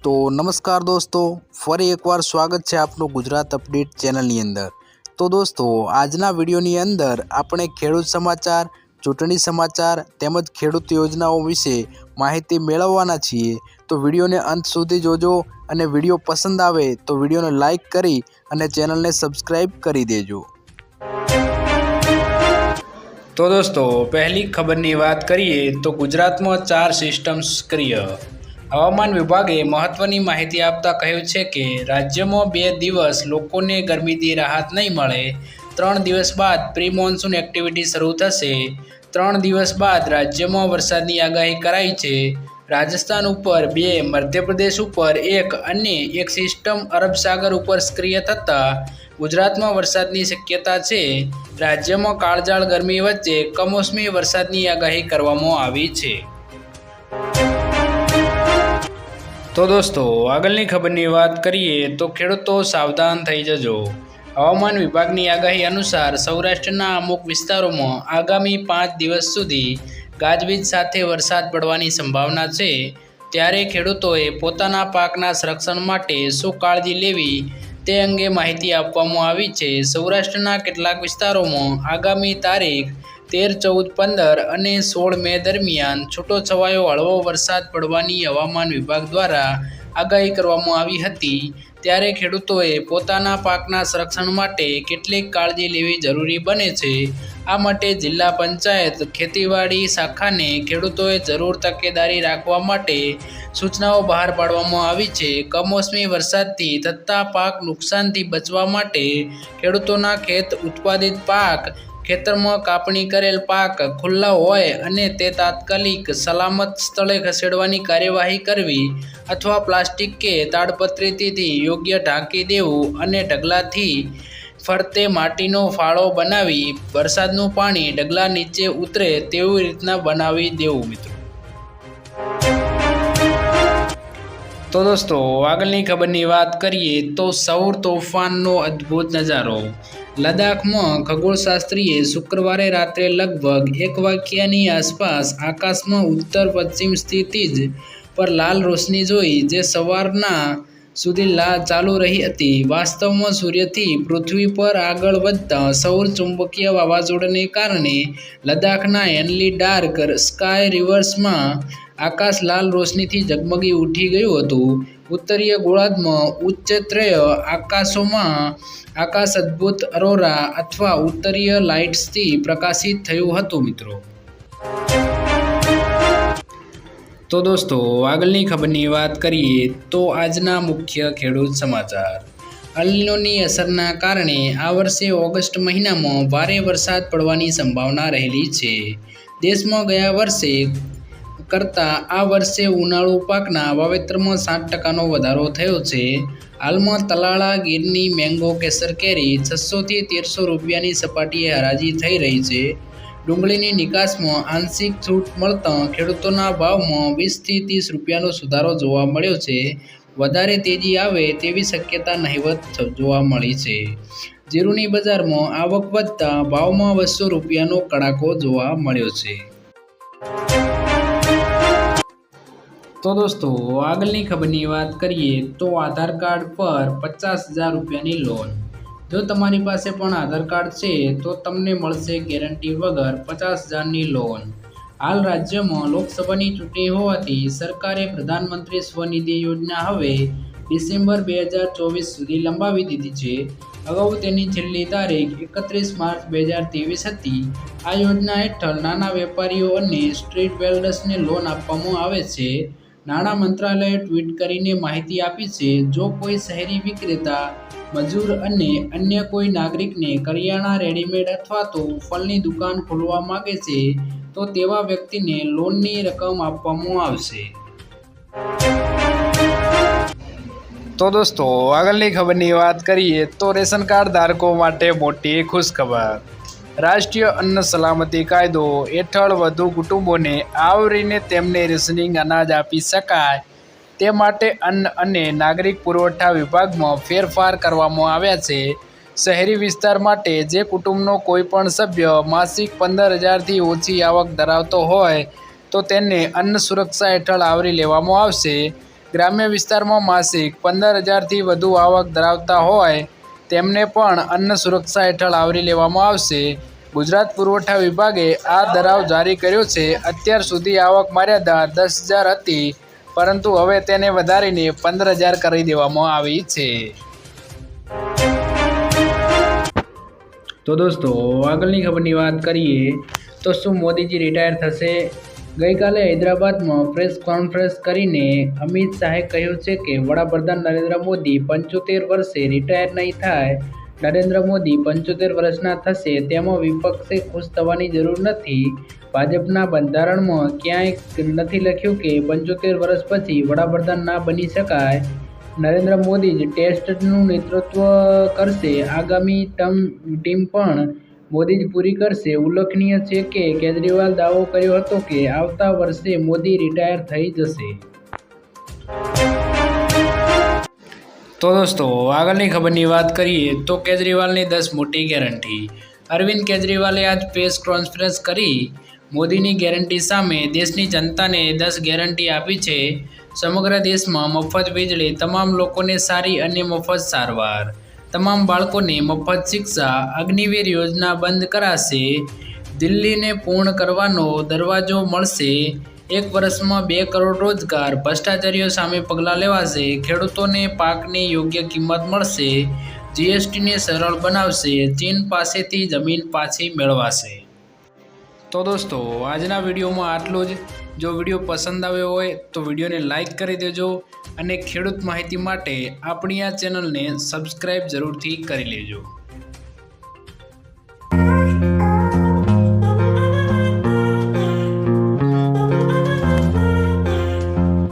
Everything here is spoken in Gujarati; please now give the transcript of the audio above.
તો નમસ્કાર દોસ્તો, ફરી એકવાર સ્વાગત છે આપનું ગુજરાત અપડેટ ચેનલની અંદર। તો દોસ્તો, આજના વિડીયોની અંદર આપણે ખેડૂત સમાચાર, ચૂંટણી સમાચાર તેમજ ખેડૂત યોજનાઓ વિશે માહિતી મેળવવાના છીએ। તો વિડીયોને અંત સુધી જોજો અને વિડીયો પસંદ આવે તો વિડીયોને લાઈક કરી અને ચેનલને સબસ્ક્રાઈબ કરી દેજો। તો દોસ્તો, પહેલી ખબરની વાત કરીએ તો ગુજરાતમાં 4 સિસ્ટમ સક્રિય। હવામાન વિભાગે મહત્વની માહિતી આપતા કહ્યું છે કે રાજ્યમાં 2 દિવસ લોકોને ગરમીથી રાહત નહીં મળે। 3 દિવસ બાદ પ્રી મોન્સૂન એક્ટિવિટી શરૂ થશે। 3 દિવસ બાદ રાજ્યમાં વરસાદની આગાહી કરાઈ છે। રાજસ્થાન ઉપર 2, મધ્યપ્રદેશ ઉપર 1 અને એક સિસ્ટમ અરબ સાગર ઉપર સક્રિય થતાં ગુજરાતમાં વરસાદની શક્યતા છે। રાજ્યમાં કાળઝાળ ગરમી વચ્ચે કમોસમી વરસાદની આગાહી કરવામાં આવી છે। તો દોસ્તો, આગળની ખબરની વાત કરીએ તો ખેડૂતો સાવધાન થઈ જજો। હવામાન વિભાગની આગાહી અનુસાર સૌરાષ્ટ્રના અમુક વિસ્તારોમાં આગામી 5 દિવસ સુધી ગાજવીજ સાથે વરસાદ પડવાની સંભાવના છે। ત્યારે ખેડૂતોએ પોતાના પાકના સંરક્ષણ માટે શું કાળજી લેવી તે અંગે માહિતી આપવામાં આવી છે। સૌરાષ્ટ્રના કેટલાક વિસ્તારોમાં આગામી તારીખ 13, 14, 15 અને 16 મે દરમિયાન છૂટોછવાયો હળવો વરસાદ પડવાની હવામાન વિભાગ દ્વારા આગાહી કરવામાં આવી હતી। ત્યારે ખેડૂતોએ પોતાના પાકના સંરક્ષણ માટે કેટલીક કાળજી લેવી જરૂરી બને છે। આ માટે જિલ્લા પંચાયત ખેતીવાડી શાખાને ખેડૂતોએ જરૂર તકેદારી રાખવા માટે સૂચનાઓ બહાર પાડવામાં આવી છે। કમોસમી વરસાદથી થતા પાક નુકસાનથી બચવા માટે ખેડૂતોના ખેત ઉત્પાદિત પાક, ખેતરમાં કાપણી કરેલ પાક ખુલ્લા હોય અને તે તાત્કાલિક સલામત સ્થળે ખસેડવાની કાર્યવાહી કરવી અથવા પ્લાસ્ટિક કે તાડપત્રીથી યોગ્ય ઢાંકી દેવું અને ઢગલાથી ફરતે માટીનો ફાળો બનાવી વરસાદનું પાણી ઢગલા નીચે ઉતરે તેવી રીતના બનાવી દેવું મિત્રો। તો દોસ્તો, આગળની ખબરની વાત કરીએ તો સૌર તોફાનનો અદ્ભુત નજારો। લદ્દાખમાં ખગોળશાસ્ત્રીએ શુક્રવારે રાત્રે લગભગ 1 વાગ્યાની આસપાસ આકાશમાં ઉત્તર પશ્ચિમ સ્થિતિજ પર લાલ રોશની જોઈ, જે સવારના સુધી ચાલુ રહી હતી। વાસ્તવમાં સૂર્યથી પૃથ્વી પર આગળ વધતા સૌર ચુંબકીય વાવાઝોડાને કારણે લદ્દાખના હેનલી ડાર્ક સ્કાય રિવર્સમાં આકાશ લાલ રોશનીથી ઝગમગી ઉઠી ગયું હતું। ઉત્તરીય ગોળાર્ધમાં ઉચ્ચત્રય આકાશ અદ્ભુત અરોરા અથવા ઉત્તરીય લાઇટ્સથી પ્રકાશિત થયું હતું મિત્રો। તો દોસ્તો, આગળની ખબરની વાત કરીએ તો આજના મુખ્ય ખેડૂત સમાચાર। અલ નીનોની અસરના કારણે આ વર્ષે ઓગસ્ટ મહિનામાં ભારે વરસાદ પડવાની સંભાવના રહેલી છે। દેશમાં ગયા વર્ષે કરતાં આ વર્ષે ઉનાળુ પાકના વાવેતરમાં 7% વધારો થયો છે। હાલમાં તલાળા ગીરની મેંગો કેસર કેરી 600 થી 1300 રૂપિયાની સપાટીએ હરાજી થઈ રહી છે। ડુંગળીની નિકાસમાં આંશિક છૂટ મળતા ખેડૂતોના ભાવમાં 20 થી 30 રૂપિયાનો સુધારો જોવા મળ્યો છે। વધારે તેજી આવે તેવી શક્યતા નહિવત જોવા મળી છે। જીરુની બજારમાં આવક વધતા ભાવમાં 200 રૂપિયાનો કડાકો જોવા મળ્યો છે। તો દોસ્તો, આગળની ખબરની વાત કરીએ તો આધાર કાર્ડ પર 50,000 રૂપિયાની લોન। જો તમારી પાસે પણ આધાર કાર્ડ છે તો તમને મળશે ગેરંટી વગર 50,000ની લોન। હાલ રાજ્યમાં લોકસભાની ચૂંટણી હોવાથી સરકારે પ્રધાનમંત્રી સ્વનિધિ યોજના હવે ડિસેમ્બર 2024 સુધી લંબાવી દીધી છે। અગાઉ તેની છેલ્લી તારીખ 31 માર્ચ 2023 હતી। આ યોજના હેઠળ નાના વેપારીઓ અને સ્ટ્રીટ વેન્ડર્સને લોન આપવામાં આવે છે। નાણાં મંત્રાલયે ટ્વીટ કરીને માહિતી આપી છે, જો કોઈ શહેરી વિક્રેતા, મજૂર અને અન્ય કોઈ નાગરિકને કરિયાણા, રેડીમેડ અથવા તો ફળની દુકાન ખોલવા માંગે છે તો તેવા વ્યક્તિને લોનની રકમ આપવામાં આવશે। તો દોસ્તો, આગળની ખબરની વાત કરીએ તો રેશન કાર્ડ ધારકો માટે મોટી ખુશખબર। રાષ્ટ્રીય અન્ન સલામતી કાયદો હેઠળ વધુ કુટુંબોને આવરીને તેમને રેશનિંગ અનાજ આપી શકાય તે માટે અન્ન અને નાગરિક પુરવઠા વિભાગમાં ફેરફાર કરવામાં આવ્યા છે। શહેરી વિસ્તાર માટે જે કુટુંબનો કોઈ પણ સભ્ય માસિક 15,000થી ઓછી આવક ધરાવતો હોય તો તેને અન્ન સુરક્ષા હેઠળ આવરી લેવામાં આવશે। ગ્રામ્ય વિસ્તારમાં માસિક 15,000થી વધુ આવક ધરાવતા હોય તેમને પણ અન્ન સુરક્ષા હેઠળ આવરી લેવામાં આવશે. ગુજરાત પુરવઠા વિભાગે આ ઠરાવ જારી કર્યો છે. અત્યાર સુધી આવક મર્યાદા 10,000 હતી, પરંતુ હવે તેને વધારીને 15,000 કરી દેવામાં આવી છે. તો દોસ્તો, આગળની ખબરની વાત કરીએ તો શું મોદીજી રિટાયર થશે? ગઈકાલે હૈદરાબાદમાં પ્રેસ કોન્ફરન્સ કરીને અમિત શાહે કહ્યું છે કે વડાપ્રધાન નરેન્દ્ર મોદી 75 વર્ષે રિટાયર નહીં થાય. નરેન્દ્ર મોદી 75 વર્ષના થશે તેમાં વિપક્ષે ખુશ થવાની જરૂર નથી. ભાજપના બંધારણમાં ક્યાંય નથી લખ્યું કે 75 વર્ષ પછી વડાપ્રધાન ના બની શકાય. નરેન્દ્ર મોદી જ ટેસ્ટનું નેતૃત્વ કરશે. આગામી ટીમ પણ મોદી જ પૂરી કરશે. ઉલ્લેખનીય છે કે કેજરીવાલ દાવો કર્યો હતો કે આવતા વર્ષે મોદી રિટાયર થઈ જશે. તો દોસ્તો, આગળની ખબરની વાત કરીએ તો કેજરીવાલની 10 મોટી ગેરંટી. અરવિંદ કેજરીવાલે આજ પ્રેસ કોન્ફરન્સ કરી મોદીની ગેરંટી સામે દેશની જનતાને 10 ગેરંટી આપી છે. સમગ્ર દેશમાં મફત વીજળી, તમામ લોકોને સારી અને મફત સારવાર, તમામ બાળકોને મફત શિક્ષા, અગ્નિવીર યોજના બંધ કરાશે, દિલ્હીને પૂર્ણ કરવાનો દરવાજો મળશે, 1 વર્ષમાં 2 કરોડ રોજગાર, ભ્રષ્ટાચારીઓ સામે પગલાં લેવાશે, ખેડૂતોને પાકની યોગ્ય કિંમત મળશે, જીએસટીને સરળ બનાવશે, ચીન પાસેથી જમીન પાછી મેળવાશે. તો દોસ્તો, આજના વિડીયોમાં આટલું જ. જો વિડીયો પસંદ આવ્યો હોય તો વિડીયોને લાઈક કરી દેજો અને ખેડૂત માહિતી માટે આપણી આ ચેનલને સબસ્ક્રાઈબ જરૂરથી કરી લેજો.